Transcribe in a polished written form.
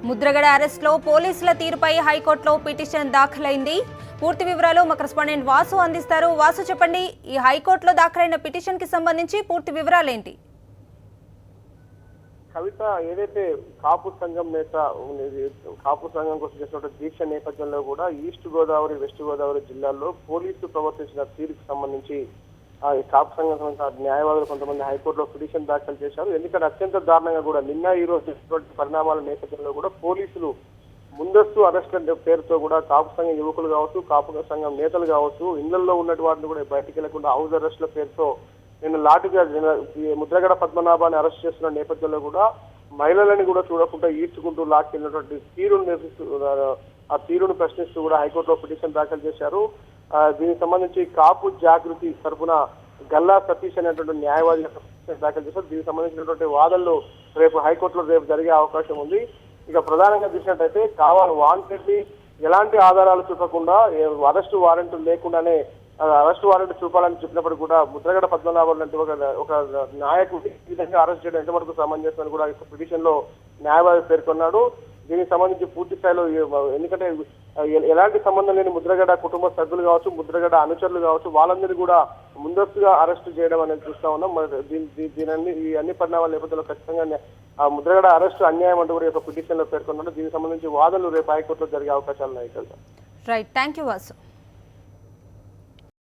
ముద్రగడ అరెస్ట్లో పోలీసుల తీరుపై హైకోర్టులో పిటిషన్ దాఖలైంది. పూర్తి వివరాలు మా కరెస్పాండెంట్ వాసు అందిస్తారు. వాసు, చెప్పండి, ఈ హైకోర్టులో దాఖలైన పిటిషన్ కి సంబంధించి పూర్తి వివరాలేంటి? కవిత, ఏదైతే కాపు సంఘం నేత కాపు సంఘం కోసం చేసిన దీక్ష నేపథ్యంలో కూడా ఈస్ట్ గోదావరి, వెస్ట్ గోదావరి జిల్లాల్లో పోలీసులు ప్రవర్తించిన తీరుకు సంబంధించి కాపు సంఘం సంబంధించిన న్యాయవాదులు కొంతమంది హైకోర్టులో పిటిషన్ దాఖలు చేశారు. ఎందుకంటే అత్యంత దారుణంగా కూడా నిన్న ఈ రోజు చేసినటువంటి పరిణామాల నేపథ్యంలో కూడా పోలీసులు ముందస్తు అరెస్టుల పేరుతో కూడా కాపు సంఘం యువకులు కావచ్చు, కాపు సంఘం నేతలు కావచ్చు, ఇళ్లలో ఉన్నటువంటి వాటిని కూడా బయటికి వెళ్లకుండా హౌస్ అరెస్టుల పేరుతో నిన్న లాఠీగా ముద్రగడ పద్మనాభాన్ని అరెస్ట్ చేస్తున్న నేపథ్యంలో కూడా మహిళలని కూడా చూడకుండా ఈడ్చుకుంటూ లాక్కెళ్ళినటువంటి ఆ తీరును ప్రశ్నిస్తూ కూడా హైకోర్టులో పిటిషన్ దాఖలు చేశారు. దీనికి సంబంధించి కాపు జాగృతి తరఫున గల్లా సతీష్ అనేటువంటి న్యాయవాది దాఖలు చేశారు. దీనికి సంబంధించినటువంటి వాదనలు రేపు హైకోర్టులో జరిగే అవకాశం ఉంది. ఇక ప్రధానంగా చూసినట్టయితే కావాలి వాంటెడ్లీ ఎలాంటి ఆధారాలు చూపకుండా అరెస్టు వారెంట్ లేకుండానే అరెస్ట్ వారెంట్ చూపాలని చెప్పినప్పుడు కూడా ముద్రగడ పద్మనాభం లాంటి ఒక నాయకుడిని ఈ విధంగా అరెస్ట్ చేయడం ఎంతవరకు సమంజసమని కూడా పిటిషన్ లో న్యాయవాది పేర్కొన్నాడు. దీనికి సంబంధించి పూర్తి స్థాయిలో ఎందుకంటే ఎలాంటి సంబంధం లేని ముద్రగడ కుటుంబ సభ్యులు కావచ్చు, ముద్రగడ అనుచరులు కావచ్చు, వాళ్ళందరూ కూడా ముందస్తుగా అరెస్ట్ చేయడం అనేది చూస్తా ఉన్నాం. ఈ అన్ని పరిణామాల నేపథ్యంలో ఖచ్చితంగా ముద్రగడ అరెస్టు అన్యాయం అంటూ కూడా పిటిషన్ లో పేర్కొన్నాడు. దీనికి సంబంధించి వాదనలు రేపు హైకోర్టులో జరిగే అవకాశాలు ఉన్నాయి. Right, thank you Vasu.